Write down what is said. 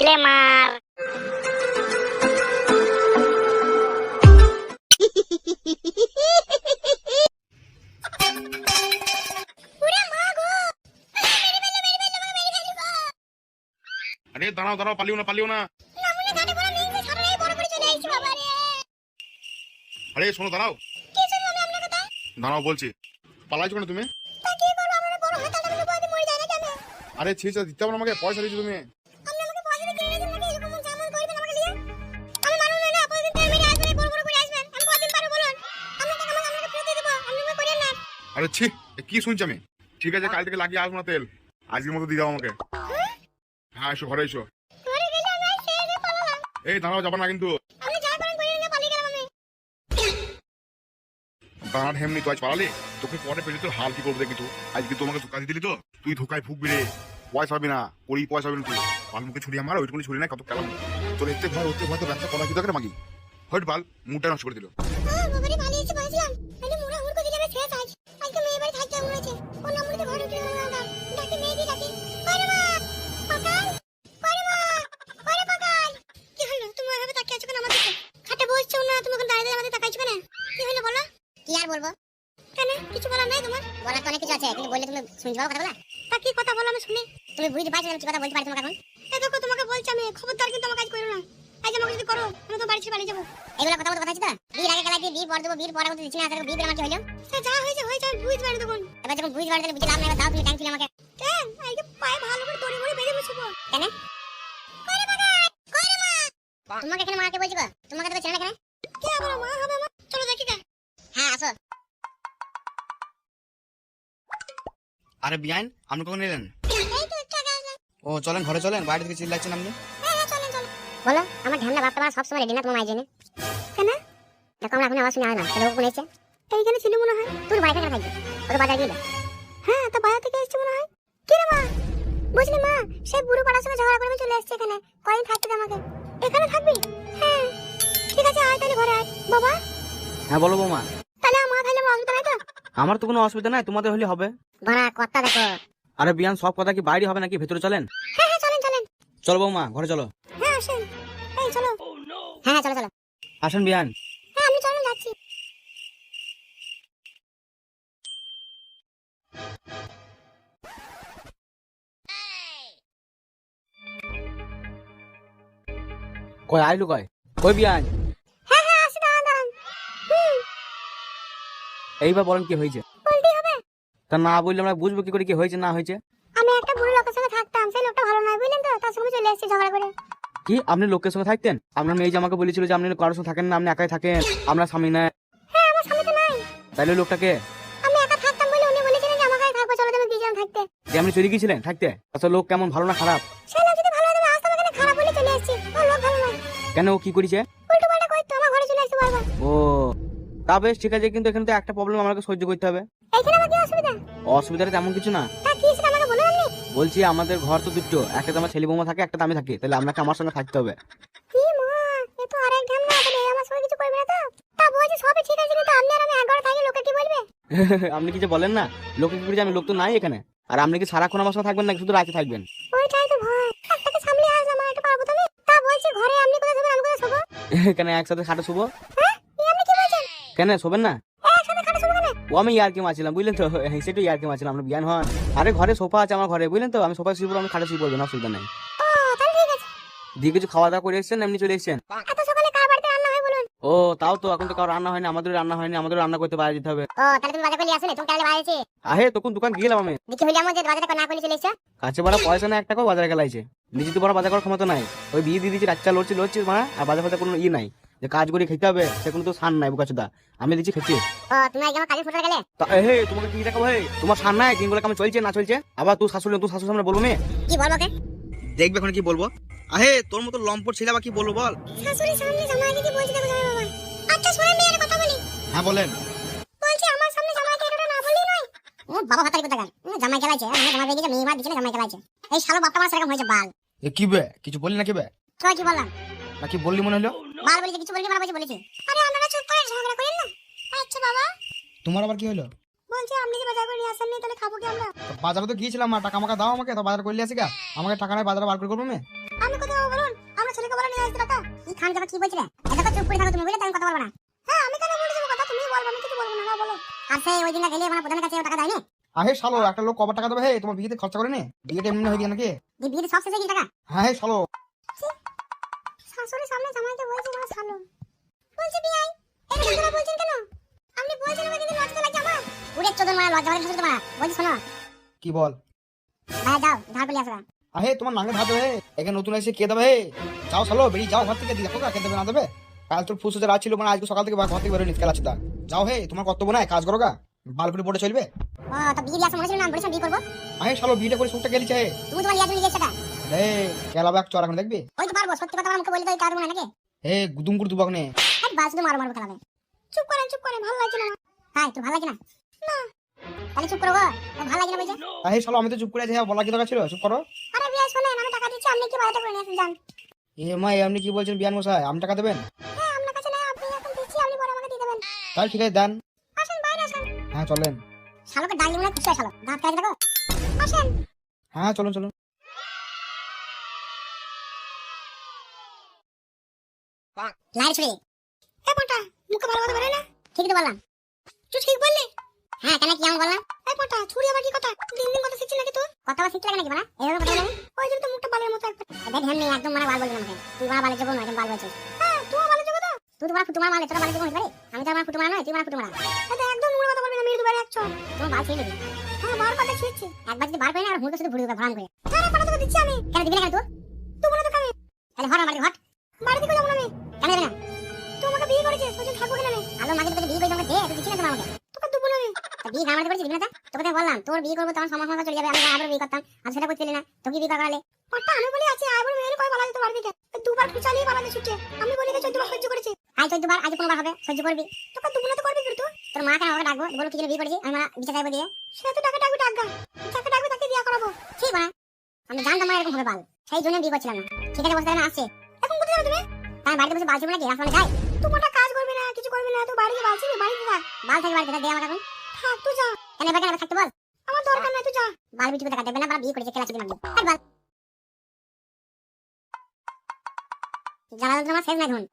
Disclaimer. আরে দাঁড়াও দাঁড়াও, পালিও না পালিও না। আরে শোনো, দাঁড়াও দাঁড়াও বলছি। পালাইছো কেন তুমি? আরে ছি ছি, দিতে হবে না আমাকে, পয়সা দিয়েছো তুমি। আরে ছি, কি শুনছি আমি? ঠিক আছে, কাল থেকে লাগিয়ে আসবো না তেল, আজকের মতো দিয়ে দাও আমাকে। হ্যাঁ এসো, ঘরে এসো। এই দাঁড়াও, যাবা না কিন্তু। দাঁড়া হেমনি, তুই আজ পালালি, তোকে পরে পেলে তোর হাল কি করবো দেখি। তো আজকে তোমাকে ধোকা দিয়ে দিলি তো, তুই ধোকায় ফুকবি রে। পয়সা হবে না, করি পয়সা হবে না। তুই পাল মুখে ছুরি আমার, ওইটুকুনি ছুরি নাই কত কেলাম। তোর এতে ভয় হতে ভয় তো ব্যবসা করা কি দরকার মাগি। হট বাল, মুডটা নষ্ট করে দিল। কি আর বলবো? কেন কিছু বলার নাই তোমার? বলার তো অনেক কিছু আছে, কিন্তু বললে তুমি শুনতে পাবো কথাগুলো? তা কি কথা বলো আমি শুনি। তুমি বুঝতে পারছো না কি কথা বলতে পারি তোমাকে এখন? এই দেখো তোমাকে বলছি আমি, খবরদার কিন্তু আমার কাজ করো না। আজ আমাকে যদি করো আমি তো বাড়ি ছেড়ে পালিয়ে যাবো। এগুলো কথা বলতে কথা আছে তো? বিয়ের আগে গেলাই দিয়ে বিয়ে পর দেবো, বিয়ের পরে আমাকে দিচ্ছি না, তাহলে বিয়ে আমার কি হলো? সে যা হয়েছে হয়েছে, আমি বুঝতে পারি তখন। এবার যখন বুঝতে পারি তাহলে বুঝে লাভ নাই, এবার দাও তুমি ট্যাঙ্ক ফিল আমাকে। কেন আজকে পায়ে ভালো করে দড়ি মড়ি বেঁধে বসবো কেন? কইরে বাগাই কইরে মা, তোমাকে কেন মাকে বলছি গো? তোমাকে তো ছেড়ে না কেন? কে আবার মা হবে আমার? চলো দেখি কা। হ্যাঁ আসো। আরে বিয়ান, আপনি কখন এলেন? ও চলেন ঘরে চলেন, বাইরে থেকে চিল্লাচ্ছেন আপনি। বলো, আমার ঢান্ডা ভাবটা আমার সবসময় রেডি না তোমার মায়ের জন্য। কেন? দেখো আমরা এখন আওয়াজ শুনে না, তাহলে ও কোন এসেছে? এইখানে ছিল মনে হয়। তোর বাড়ি থেকে থাকবে, ওকে বাজার গেলে। হ্যাঁ, তো বাজার থেকে এসেছে মনে হয়। কি রে মা? বুঝলি মা, সেই বুড়ো পাড়ার সঙ্গে ঝগড়া করে চলে এসেছে এখানে। কয়দিন থাকতে দে আমাকে। এখানে থাকবি? হ্যাঁ ঠিক আছে, আয় তাহলে ঘরে আয়। বাবা। হ্যাঁ বলো বৌমা। তাহলে আমার তাহলে অসুবিধা নাই তো? আমার তো কোনো অসুবিধা নাই, তোমাদের হলে হবে। বড়া কথা দেখো। আরে বিয়ান, সব কথা কি বাইরে হবে নাকি ভেতরে চলেন? হ্যাঁ হ্যাঁ চলেন চলেন। চলো বৌমা, ঘরে চলো। হ্যাঁ আসেন। এই চলো। হ্যাঁ হ্যাঁ চলো চলো। আসেন বিয়ান। হ্যাঁ আমি চলেন যাচ্ছি। কই আইলু কই? কই বিয়ান? হ্যাঁ হ্যাঁ আসি, দাঁড়ান দাঁড়ান। এইবার বলেন কি হয়েছে? বলতেই হবে। তা না বললে আমরা বুঝবো কি করে কি হয়েছে না হয়েছে? আমি একটা বুড়ো লোকের সঙ্গে থাকতাম, সেই লোকটা ভালো নয় বুঝলেন তো, তার সঙ্গে চলে এসেছি ঝগড়া করে। কি আপনি লোকের সঙ্গে থাকতেন? আপনার মেয়ে যে আমাকে বলেছিল যে আপনি কারোর সঙ্গে থাকেন না, আপনি একাই থাকেন, আপনার স্বামী না। হ্যাঁ আমার স্বামী তো নাই। তাইলে লোকটাকে? আমি একা থাকতাম বলে উনি বলেছিলেন যে আমাকে থাকবো, চলো তুমি দুজন থাকতে। যে আপনি চলে গিয়েছিলেন থাকতে, আসলে লোক কেমন, ভালো না খারাপ? সেই লোক যদি ভালো হতো আজ তোমাকে এখানে খারাপ বলে চলে এসেছি। ও লোক ভালো নয়। কেন, ও কি করেছে? উল্টো পাল্টা কইতো, আমার ঘরে চলে এসেছে বারবার। ও তা বেশ ঠিক আছে, কিন্তু এখানে তো একটা প্রবলেম আমাকে সহ্য করতে হবে। এইখানে আমার কি অসুবিধা? অসুবিধাটা তেমন কিছু না। তা কি সেটা আমাকে বলুন আপনি। বলছি আমাদের ঘর তো দুটো, একটা তো আমার ছেলে বৌমা থাকে, একটা তো আমি থাকি, তাহলে আপনাকে আমার সঙ্গে থাকতে হবে। কি মা, এ তো আরেক ঝামেলা, তাহলে এই আমার সঙ্গে কিছু করবে না তো? তা বলছি সবই ঠিক আছে, কিন্তু আপনি আর আমি এক ঘরে থাকি, লোকে কি বলবে? আপনি কি যে বলেন না, লোকে কি করে, আমি লোক তো নাই এখানে। আর আপনি কি সারাক্ষণ আমার সঙ্গে থাকবেন নাকি শুধু রাতে থাকবেন? ওইটাই তো ভয়, একটাকে সামলে আসলাম আর একটা পারবো তুমি। তা বলছি ঘরে আপনি কোথায় শোবেন, আমি কোথায় শোবো? কেন একসাথে খাটে শুবো? হ্যাঁ আপনি কি বলছেন? কেন শোবেন না? একসাথে খাটে শোবো কেন? ও আমি ইয়ার্কি মারছিলাম বুঝলেন তো, সেটাই ইয়ার্কি মারছিলাম, আমরা বিয়ান হন। আরে ঘরে সোফা আছে আমার ঘরে বুঝলেন তো, আমি সোফায় শুয়ে পড়বো, আমি খাটে শুয়ে পড়বো না, অসুবিধা নাই। ও তাহলে ঠিক আছে। দিয়ে কিছু খাওয়া দাওয়া করে এসেছেন, এমনি চলে এসেছেন? এত সকালে কার বাড়িতে রান্না হয় বলুন? ও তাও তো, এখন তো কারো রান্না হয়নি, আমাদের রান্না হয়নি, আমাদের রান্না করতে বাইরে যেতে হবে। ও তাহলে তুমি বাজার করে আসলে, তুমি তাহলে বাইরে আছি। আহে তখন দোকান গেলাম আমি। দেখি হইলে আমার যে বাজারটা না করে চলে এসেছে। কাছে বাড়া পয়সা না, একটা বাজারে গেলাইছে, নিজে তো বড় বাজার করার ক্ষমতা নাই। ওই বিয়ে দিয়ে দিচ্ছি, রাচ্চা লড়ছি লড়ছি মারা, আর বাজার ফাজার কোনো নাই যে কাজ করে খেতে হবে, সে কোনো তো সান নাই বুকাচুদা, আমি দিচ্ছি খেতে। ও তুমি আগে আমার কাজে ফুটে গেলে। তা হে তোমাকে কি দেখাবো, হে তোমার সান নাই, দিনগুলো কেমন চলছে না চলছে, আবার তুই শাশুড়ি, তুই শাশুড়ি সামনে বলবো মেয়ে কি বলবো কে? দেখবে এখন কি বলবো। আহে তোর মতো লম্পট ছেলে আবার কি বলবো বল। শাশুড়ির সামনে জামাইকে কি বলছি দেখো জামাই বাবা। আচ্ছা শুনেন মেয়ের কথা বলি। হ্যাঁ বলেন। বলছি আমার সামনে জামাইকে এটা না বললেই নয়। ও বাবা হাতারি কথা গান, জামাই গেলাইছে, আমি জামাই বেরিয়ে মেয়ে মার দিছিলে জামাই গেলাইছে। এই শালো বাপটা আমার সেরকম হয়েছে বাল। এ কি বে, কিছু বললি নাকি বে? তুই কি বললাম? নাকি বললি মনে হলো? বাল বলেছে, কিছু বললি মানে বলেছি। আরে আপনারা চুপ করে ঝগড়া করেন না। আচ্ছা বাবা তোমার আবার কি হলো? বলছি আপনি যে বাজার করে নিয়ে আসেননি, তাহলে খাবো কি আমরা? বাজারে তো গিয়েছিলাম, টাকা আমাকে দাও আমাকে, তো বাজার করলে আসি গা, আমাকে টাকা নাই বাজারে বার করে করবো মেয়ে। আমি কোথায় যাবো বলুন? আমরা ছেলেকে বলে নিয়ে আসছি টাকা। কি খান যাবে কি বলছিলে? এই দেখো চুপ করে থাকো তুমি, বুঝলে? আমি কথা বলবো না। হ্যাঁ আমি কেন বলে দেবো কথা? তুমি বলবো, আমি কিছু বলবো না। না বলো। আর সেই ওই দিনটা গেলে আমার প্রধানের কাছে ও টাকা দেয়নি। আহে শালো, একটা লোক কবার টাকা দেবে হে? তোমার বিয়েতে খরচা করে নে? বিয়েটা এমনি হয়ে গিয়ে নাকি? বিয়েতে সব শেষে কি টাকা? হ্যাঁ হে শালো, শাশুড়ির সামনে জামাইকে বলছি না শালো। বলছি বিয়াই, এটা তোমরা বলছেন কেন? আপনি বলছেন আমাকে কিন্তু লজ্জা লাগে আমার। পুরে চোদন মারা লজ্জা লাগে শাশুড়ি তোমার। বলছি শোনো। কি বল? ভাই যাও, ধার পেলে আসো। আহে তোমার নাঙ্গে ভাত দেবে হে? এখানে নতুন এসে কে দেবে হে? যাও শালো, বেরিয়ে যাও ঘর থেকে। দেখো কে দেবে না দেবে। কাল তোর ফুসুতে রাত ছিল, মানে আজকে সকাল থেকে ঘর থেকে বেরোনি খেলা চিতা। যাও হে, তোমার কর্তব্য নাই, কাজ করো গা। বালকুনি পড়ে চলবে। ও তো বিয়ে আসা মনে ছিল না, আমি বলেছিলাম বিয়ে করবো। আহে শালো, বিয়েটা করে সুখটা গেলিছে হে। তুমি তোমার লিয়াজুনি গেছে টাকা। রে কেলা ব্যাগ চড়া এখন দেখবি। ওই তো পারবো, সত্যি কথা আমার মুখে বলে তো কাজ মনে নাকি? হে গুদুম করে দুবাক নে। আর বাস তো মারো মারো খেলাবে। চুপ করেন, ভালো লাগছে না। তাই তো ভালো লাগে না? না তাহলে চুপ করো গো। ও ভালো লাগে না বলছে। আহে শালো, আমি তো চুপ করে আছি, হ্যাঁ বলা কি দরকার ছিল? চুপ করো। আরে বিয়ে শোনেন, আমি টাকা দিচ্ছি, আপনি কি বাড়িতে করে নিয়ে আসুন যান। এ মা, আপনি কি বলছেন বিয়ান মশাই? আমি টাকা দেবেন? হ্যাঁ আপনার কাছে নাই, আপনি এখন দিচ্ছি, আপনি পরে আমাকে দিয়ে দেবেন। তাহলে ঠিক আছে দেন। আসেন বাইরে আসেন। হ্যাঁ চলেন। শালোকে ডালি মনে খুশি হয় শালো। দাঁত কাজ দেখো। আসেন। হ্যাঁ চলুন চলুন। লাইট ছুড়ি। এ পটা, মুখে ভালো কথা বলে না? ঠিকই তো বললাম। তুই ঠিক বললি? হ্যাঁ কেন কি আমি বললাম? এই পটা, ছুরি আবার কি কথা? দিন দিন কথা শিখছিস নাকি তুই? কথা শিখতে লাগে নাকি মানে? এইভাবে কথা বলবি? ওই জন্য তো মুখটা বালের মতো একবার। এটা ধ্যান নেই, একদম মানে বাল বলবি না আমাকে। তুই মানে বালের জন্য একদম বাল বলছিস। হ্যাঁ তুই বালের জন্য তো। তুই তো তোমার মালে, তোরা বালের জন্য হতে পারে? আমি তো আমার ফুটু মারা নয়, তুই মানে ফুটু মারা। এটা একদম নোংরা কথা বলবি না, মেরে দুবারে একচো। তোমার বাল ছেড়ে দিবি। হ্যাঁ বার কথা ছিড়ছি। একবার যদি বার করে না আর মুখে শুধু ভুড়ি দিবে ভরাম করে। আরে পাটা তোকে দিচ্ছি আমি। কেন দিবি না কেন তুই? তুই বলে তো কেন? তাহলে হর বাড়ি হট। বাড়ি থেকে যাবো না আমি। কেন যাবি না? তুই আমাকে বিয়ে করেছিস, ওই জন্য থাকবো কেন আমি? আলো মাঝে তোকে বিয়ে করে আমাকে দে, তুই দিচ্ছিস না আমাকে। তোকে দেবো না আমি। তা বিয়ে গামাতে করেছিস দিবি না? তোকে তো বললাম তোর বিয়ে করবো, তখন সমস্যা চলে যাবে, আমি আবার বিয়ে করতাম। আর সেটা করছিলি না, তোকে বিয়ে করালে। পট্টা আমি বলি আছি আবার মেয়ের কয় বলা যেত বাড়ি থেকে। দুবার খুচালিয়ে পালাতে ছুটে। আমি বলি যে 14 বার সহ্য করেছি। আজ 14 বার, আজ 15 বার হবে, সহ্য করবি। তোকে দেবো না তো করবি কি তুই? তোর মা কেন আমাকে ডাকবো, বলো কি জন্য বিয়ে করেছিস? আমি বিচার চাইবো দিয়ে। সে তো টাকা ডাকবি টাকা। টাকা ডাকবি তাকে বিয়ে করাবো। ঠিক না? আমি জানতাম না এরকম হবে বাল। সেই জন্য বিয়ে করছিলাম না। ঠিক আছে বসে না আসছে। এখন কোথায় যাবে তুমি? তাই বাড়িতে বসে বালছিস নাকি? আসলে যাই। তুই মোটা কাজ করবি না, কিছু করবি না, তুই বাড়িতে বালছিস, বাড়িতে থাক। বাল থাকি বাড়িতে থাক, দে আমাকে এখন। থাক তুই যা। কেন এবার কেন থাকতে বল? আমার দরকার নাই, তুই যা। বাল বিটিকে টাকা দেবে না, বাল বিয়ে করেছে খেলা চিনি মাগি। থাক বাল। জ্বালা তোমার শেষ নাই ধুন।